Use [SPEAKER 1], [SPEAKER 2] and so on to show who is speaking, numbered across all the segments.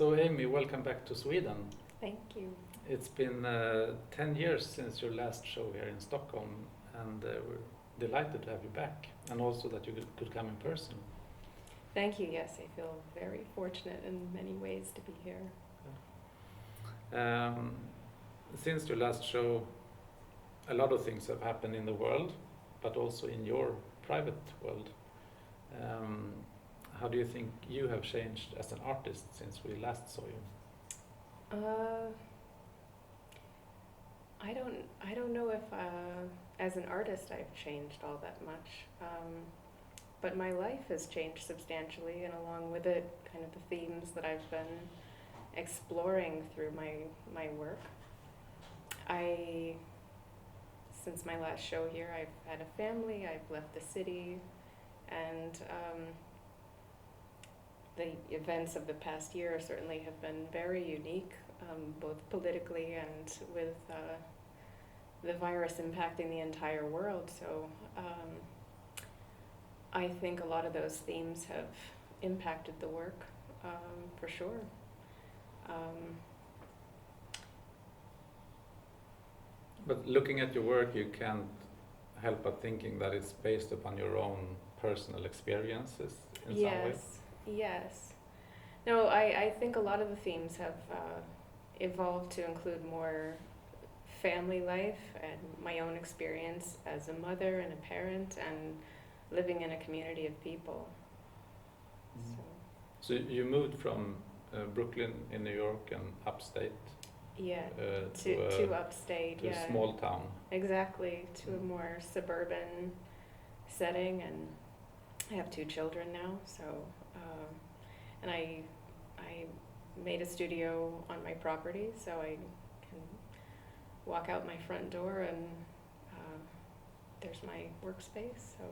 [SPEAKER 1] So Amy, welcome back to Sweden.
[SPEAKER 2] Thank you.
[SPEAKER 1] It's been 10 years since your last show here in Stockholm, and we're delighted to have you back, and also that you could come in person.
[SPEAKER 2] Thank you. Yes, I feel very fortunate in many ways to be here.
[SPEAKER 1] Since your last show, a lot of things have happened in the world, but also in your private world. How do you think you have changed as an artist since we last saw you?
[SPEAKER 2] I don't know if as an artist I've changed all that much, but my life has changed substantially, and along with it, kind of the themes that I've been exploring through my work. Since my last show here, I've had a family, I've left the city, and the events of the past year certainly have been very unique, both politically and with the virus impacting the entire world. So I think a lot of those themes have impacted the work, for sure.
[SPEAKER 1] But looking at your work, you can't help but thinking that it's based upon your own personal experiences in some way.
[SPEAKER 2] Yes. No, I think a lot of the themes have evolved to include more family life and my own experience as a mother and a parent and living in a community of people.
[SPEAKER 1] Mm. So you moved from Brooklyn in New York and upstate?
[SPEAKER 2] Yeah, to upstate,
[SPEAKER 1] to a small town.
[SPEAKER 2] Exactly, to a more suburban setting, and I have 2 children now, so and I made a studio on my property, so I can walk out my front door and there's my workspace, so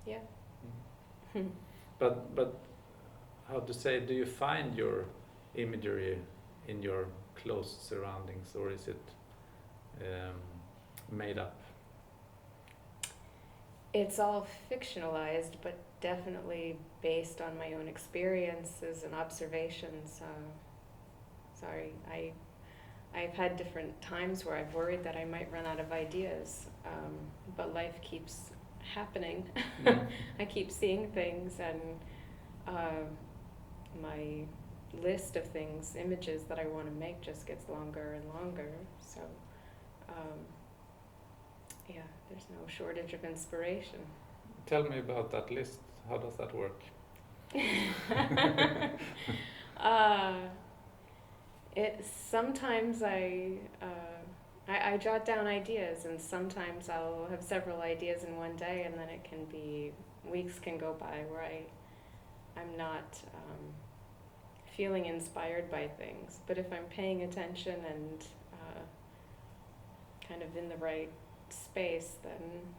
[SPEAKER 2] yeah.
[SPEAKER 1] Mm. But how to say, do you find your imagery in your close surroundings, or is it made up?
[SPEAKER 2] It's all fictionalized, but definitely based on my own experiences and observations. I've had different times where I've worried that I might run out of ideas, but life keeps happening.
[SPEAKER 1] Mm.
[SPEAKER 2] I keep seeing things, and my list of things, images that I want to make just gets longer and longer. So yeah, there's no shortage of inspiration.
[SPEAKER 1] Tell me about that list. How does that work?
[SPEAKER 2] Sometimes I jot down ideas, and sometimes I'll have several ideas in one day, and then it can be, weeks can go by where I'm not feeling inspired by things. But if I'm paying attention and kind of in the right space, then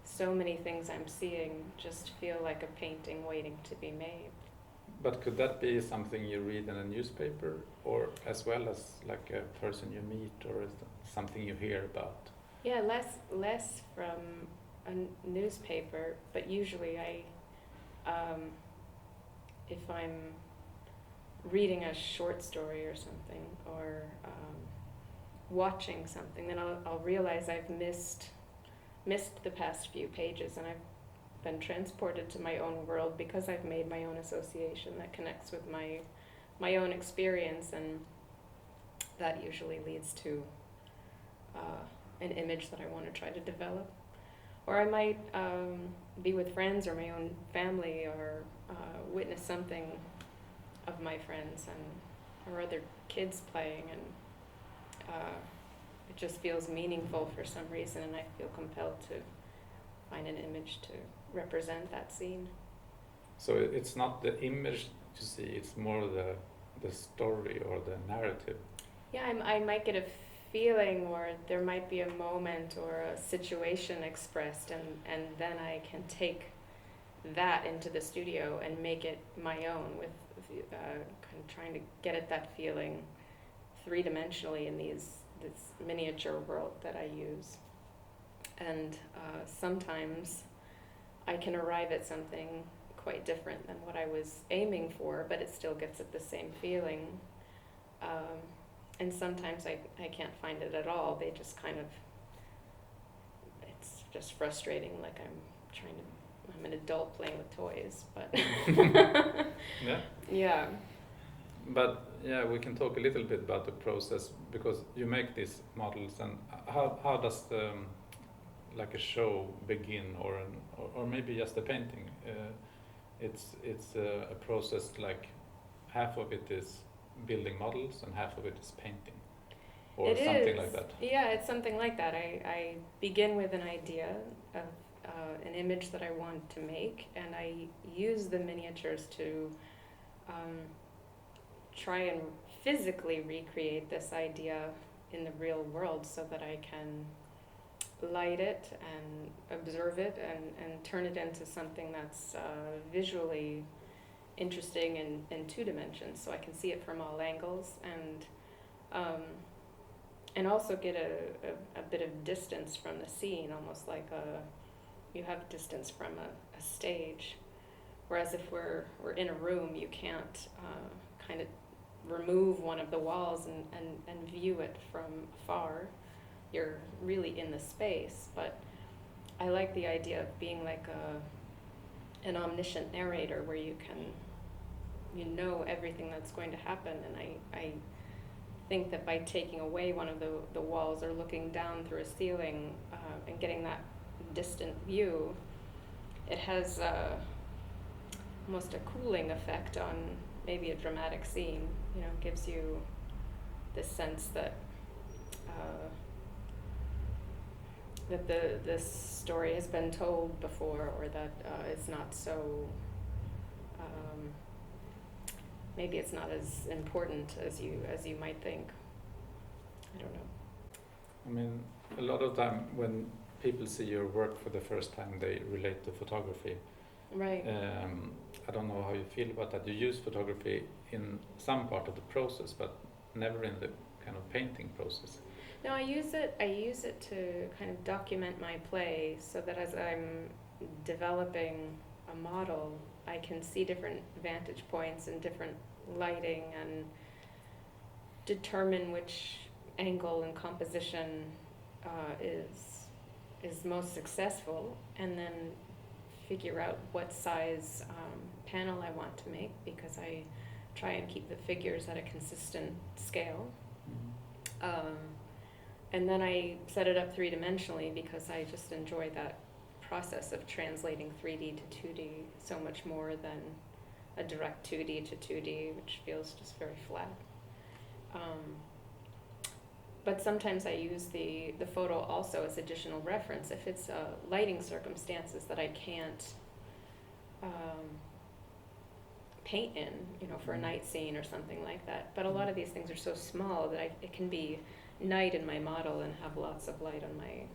[SPEAKER 2] so many things I'm seeing just feel like a painting waiting to be made.
[SPEAKER 1] But could that be something you read in a newspaper, or as well as like a person you meet, or is that something you hear about?
[SPEAKER 2] Yeah, less from a newspaper, but usually if I'm reading a short story or something, or watching something, then I'll realize I've missed the past few pages, and I've been transported to my own world because I've made my own association that connects with my own experience, and that usually leads to an image that I want to try to develop. Or I might be with friends or my own family, or witness something of my friends or other kids playing, and it just feels meaningful for some reason, and I feel compelled to find an image to represent that scene.
[SPEAKER 1] So it's not the image you see, it's more the story or the narrative.
[SPEAKER 2] Yeah, I might get a feeling, or there might be a moment or a situation expressed, and then I can take that into the studio and make it my own, with kind of trying to get at that feeling 3-dimensionally in this miniature world that I use. And sometimes I can arrive at something quite different than what I was aiming for, but it still gives it the same feeling. And sometimes I can't find it at all. They just kind of, it's just frustrating, like I'm an adult playing with toys, but
[SPEAKER 1] Yeah.
[SPEAKER 2] yeah.
[SPEAKER 1] But yeah, we can talk a little bit about the process, because you make these models, and how does the like a show begin, or maybe just a painting? It's a process, like half of it is building models and half of it is painting, or
[SPEAKER 2] It
[SPEAKER 1] something
[SPEAKER 2] is.
[SPEAKER 1] like that.
[SPEAKER 2] Yeah, it's something like that. I begin with an idea of an image that I want to make, and I use the miniatures to try and physically recreate this idea in the real world, so that I can light it and observe it and turn it into something that's visually interesting in 2 dimensions, so I can see it from all angles, and also get a bit of distance from the scene, almost like you have distance from a stage, whereas if we're in a room, you can't kind of remove one of the walls and view it from afar. You're really in the space. But I like the idea of being like an omniscient narrator, where you know everything that's going to happen, and I think that by taking away one of the walls, or looking down through a ceiling and getting that distant view, it has almost a cooling effect on maybe a dramatic scene. You know, it gives you this sense that this story has been told before, or that it's not so, maybe it's not as important as you might think. I don't know.
[SPEAKER 1] I mean, a lot of time when people see your work for the first time, they relate to photography.
[SPEAKER 2] Right.
[SPEAKER 1] I don't know how you feel about that. You use photography in some part of the process, but never in the kind of painting process.
[SPEAKER 2] No, I use it to kind of document my play, so that as I'm developing a model, I can see different vantage points and different lighting, and determine which angle and composition is most successful, and then figure out what size panel I want to make, because I try and keep the figures at a consistent scale. And then I set it up 3-dimensionally, because I just enjoy that process of translating 3D to 2D so much more than a direct 2D to 2D, which feels just very flat. But sometimes I use the photo also as additional reference if it's lighting circumstances that I can't paint in, you know, for a night scene or something like that. But a lot of these things are so small that it can be night in my model and have lots of light on my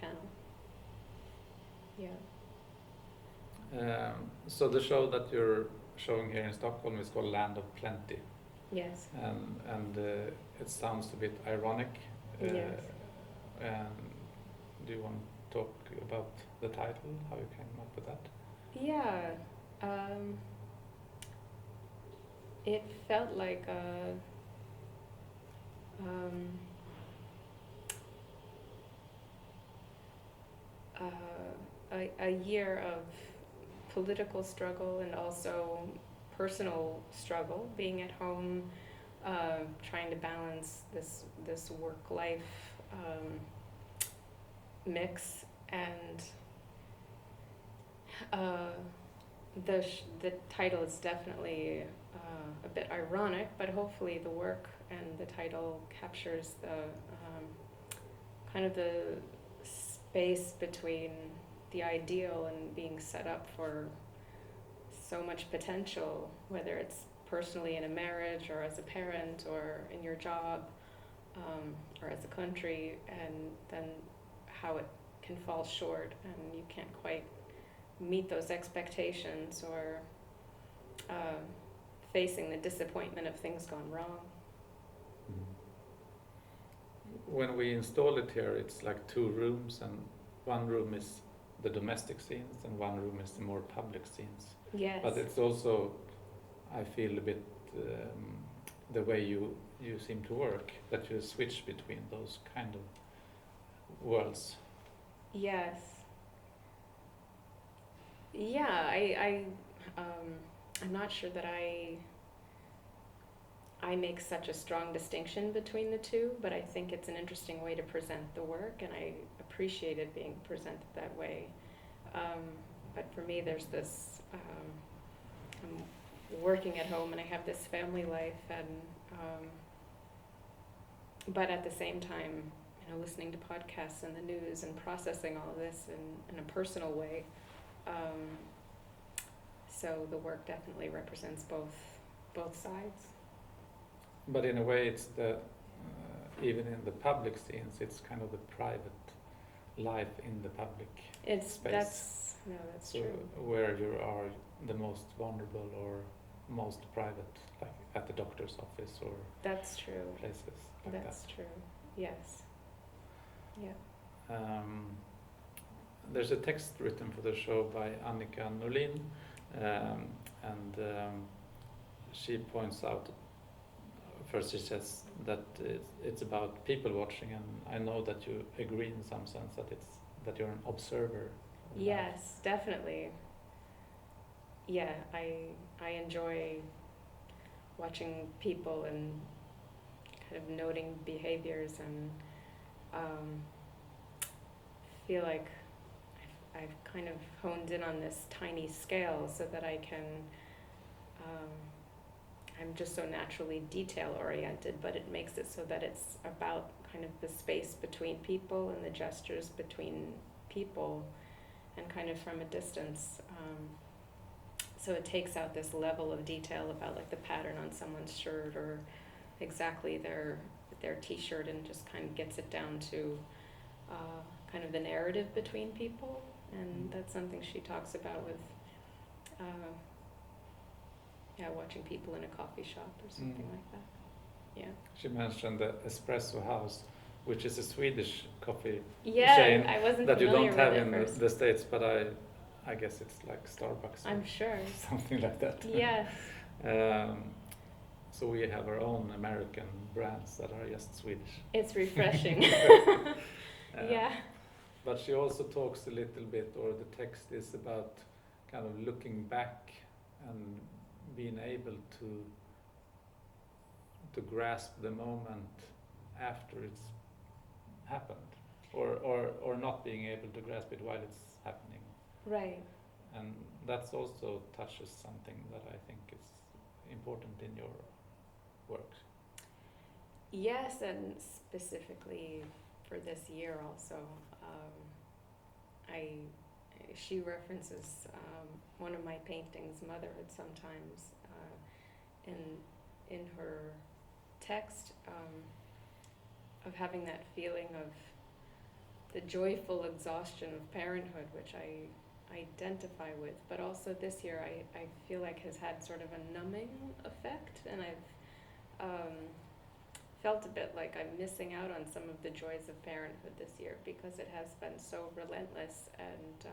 [SPEAKER 2] panel. Yeah.
[SPEAKER 1] So the show that you're showing here in Stockholm is called Land of Plenty.
[SPEAKER 2] Yes.
[SPEAKER 1] And it sounds a bit ironic.
[SPEAKER 2] Yes.
[SPEAKER 1] And do you want to talk about the title, how you came up with that?
[SPEAKER 2] Yeah. It felt like a year of political struggle, and also personal struggle, being at home, trying to balance this work-life mix, and the title is definitely a bit ironic, but hopefully the work and the title captures the kind of the space between the ideal and being set up for so much potential, whether it's personally in a marriage, or as a parent, or in your job, or as a country, and then how it can fall short and you can't quite meet those expectations, or facing the disappointment of things gone wrong.
[SPEAKER 1] When we install it here, it's like 2 rooms, and one room is the domestic scenes, and one room is the more public scenes.
[SPEAKER 2] Yes.
[SPEAKER 1] But it's also, I feel, a bit the way you seem to work, that you switch between those kind of worlds.
[SPEAKER 2] Yes. Yeah, I'm not sure that I make such a strong distinction between the two, but I think it's an interesting way to present the work, and I appreciate it being presented that way. But for me, there's this, I'm working at home and I have this family life, and but at the same time, listening to podcasts and the news and processing all of this in a personal way. So the work definitely represents both sides.
[SPEAKER 1] But in a way, it's the even in the public scenes, it's kind of the private life in the public space.
[SPEAKER 2] That's
[SPEAKER 1] so
[SPEAKER 2] true.
[SPEAKER 1] Where you are the most vulnerable or most private, like at the doctor's office or
[SPEAKER 2] That's true.
[SPEAKER 1] places like
[SPEAKER 2] That's true. Yes. Yeah.
[SPEAKER 1] There's a text written for the show by Annika Norlin, and she points out. First, she says that it's about people watching, and I know that you agree in some sense that you're an observer.
[SPEAKER 2] Yes, definitely. Yeah, I enjoy watching people and kind of noting behaviors, and feel like I've kind of honed in on this tiny scale so that I can. I'm just so naturally detail oriented, but it makes it so that it's about kind of the space between people and the gestures between people, and kind of from a distance. So it takes out this level of detail about like the pattern on someone's shirt or exactly their t-shirt, and just kind of gets it down to kind of the narrative between people. And that's something she talks about with watching people in a coffee shop or something like that. Yeah.
[SPEAKER 1] She mentioned the Espresso House, which is a Swedish coffee
[SPEAKER 2] Yeah,
[SPEAKER 1] chain
[SPEAKER 2] I wasn't
[SPEAKER 1] that you
[SPEAKER 2] familiar
[SPEAKER 1] don't have
[SPEAKER 2] with
[SPEAKER 1] in
[SPEAKER 2] it first.
[SPEAKER 1] the States, but I guess it's like Starbucks.
[SPEAKER 2] I'm sure.
[SPEAKER 1] Something like that.
[SPEAKER 2] Yes.
[SPEAKER 1] So we have our own American brands that are just Swedish.
[SPEAKER 2] It's refreshing. Yeah.
[SPEAKER 1] But she also talks a little bit, or the text is about kind of looking back and being able to grasp the moment after it's happened, or not being able to grasp it while it's happening.
[SPEAKER 2] Right.
[SPEAKER 1] And that's also touches something that I think is important in your work.
[SPEAKER 2] Yes, and specifically for this year also, she references one of my paintings, Motherhood, sometimes in her text, of having that feeling of the joyful exhaustion of parenthood, which I identify with, but also this year I feel like has had sort of a numbing effect, and I've felt a bit like I'm missing out on some of the joys of parenthood this year, because it has been so relentless and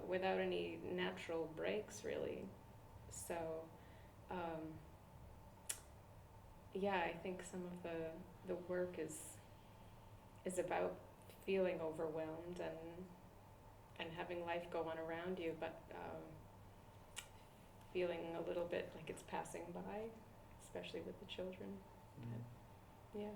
[SPEAKER 2] without any natural breaks, really. So I think some of the work is about feeling overwhelmed and having life go on around you, but feeling a little bit like it's passing by, especially with the children.
[SPEAKER 1] Mm.
[SPEAKER 2] Yeah.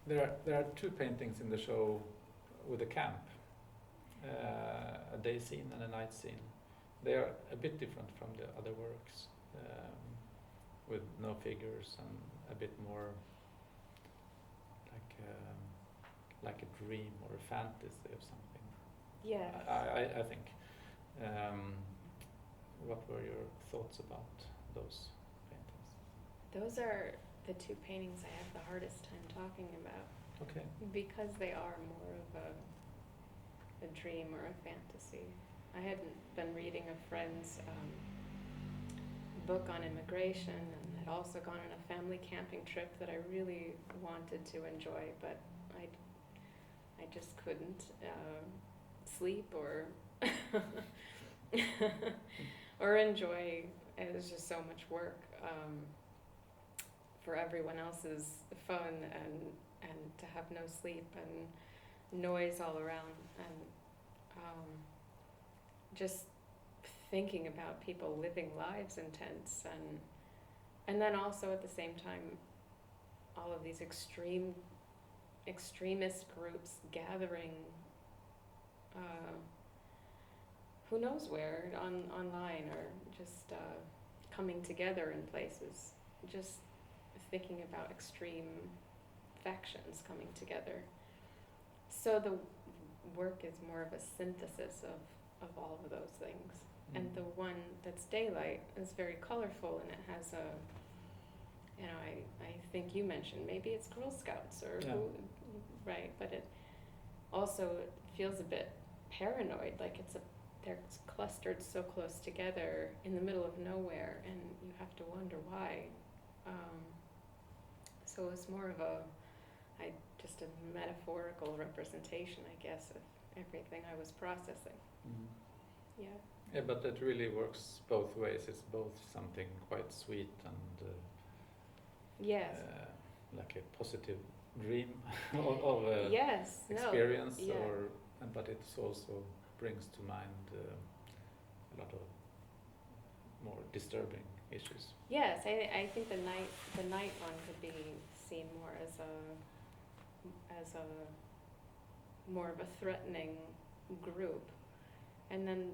[SPEAKER 1] There are two paintings in the show with a camp, a day scene and a night scene. They are a bit different from the other works, with no figures and a bit more like a dream or a fantasy of something.
[SPEAKER 2] Yeah.
[SPEAKER 1] I think. What were your thoughts about those paintings?
[SPEAKER 2] Those are the two paintings I have the hardest time talking about.
[SPEAKER 1] Okay.
[SPEAKER 2] Because they are more of a dream or a fantasy. I had been reading a friend's book on immigration, and that had also gone on a family camping trip that I really wanted to enjoy, but I just couldn't sleep or or enjoy. It was just so much work for everyone else's fun, and to have no sleep and noise all around, and just thinking about people living lives in tents, and then also at the same time all of these extremist groups gathering who knows where, online, or just coming together in places, just thinking about extreme factions coming together. So the work is more of a synthesis of all of those things. And the one that's daylight is very colorful, and it has a, you know, I think you mentioned maybe it's Girl Scouts or right, but it also feels a bit paranoid, like they're clustered so close together in the middle of nowhere, and you have to wonder why. So it's more of just a metaphorical representation, I guess, of everything I was processing. Yeah.
[SPEAKER 1] Yeah, but it really works both ways. It's both something quite sweet and
[SPEAKER 2] yes,
[SPEAKER 1] like a positive dream of a
[SPEAKER 2] yes,
[SPEAKER 1] experience,
[SPEAKER 2] no, yeah.
[SPEAKER 1] but it also brings to mind a lot of more disturbing issues.
[SPEAKER 2] Yes, I think the night one could be seen more as a more of a threatening group, and then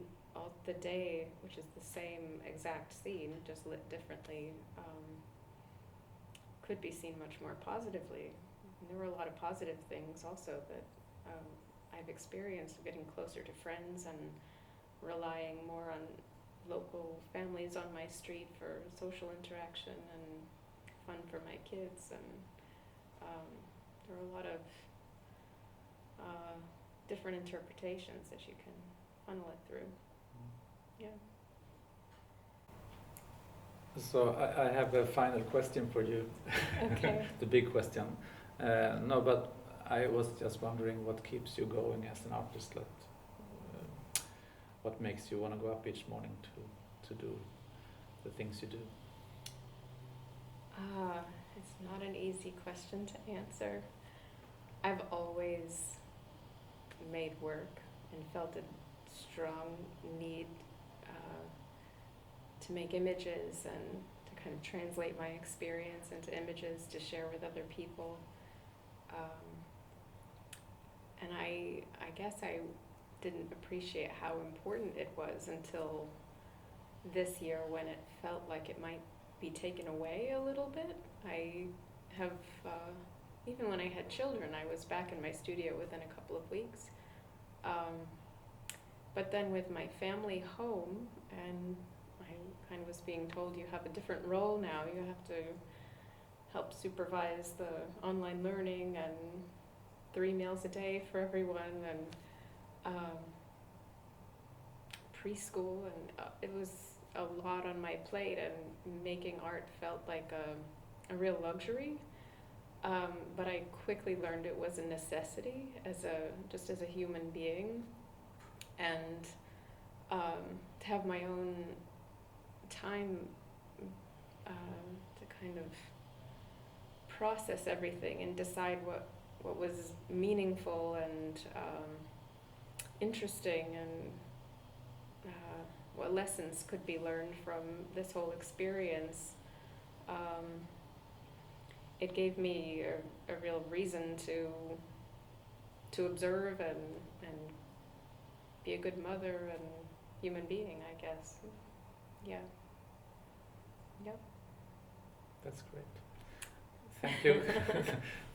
[SPEAKER 2] the day, which is the same exact scene, just lit differently, could be seen much more positively. And there were a lot of positive things also that I've experienced, getting closer to friends and relying more on local families on my street for social interaction and fun for my kids, and there are a lot of different interpretations that you can funnel it through. Yeah.
[SPEAKER 1] So I have a final question for you.
[SPEAKER 2] Okay.
[SPEAKER 1] The big question. No, but I was just wondering what keeps you going as an artist. What makes you want to go up each morning to do the things you do?
[SPEAKER 2] It's not an easy question to answer. I've always made work and felt a strong need to make images and to kind of translate my experience into images to share with other people. And I guess I didn't appreciate how important it was until this year, when it felt like it might be taken away a little bit. I have, even when I had children, I was back in my studio within a couple of weeks. But then with my family home, and I kind of was being told, you have a different role now. You have to help supervise the online learning and 3 meals a day for everyone, and preschool, and it was a lot on my plate, and making art felt like a real luxury. But I quickly learned it was a necessity just as a human being, and to have my own time to kind of process everything and decide what was meaningful and interesting, and what lessons could be learned from this whole experience. It gave me a real reason to observe and be a good mother and human being, I guess. Yeah. Yep.
[SPEAKER 1] That's great. Thank you.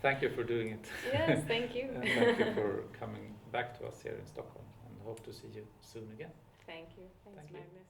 [SPEAKER 1] Thank you for doing it.
[SPEAKER 2] Yes, thank you.
[SPEAKER 1] And thank you for coming back to us here in Stockholm, and hope to see you soon again.
[SPEAKER 2] Thank you. Thanks,
[SPEAKER 1] Thank you.
[SPEAKER 2] Magnus.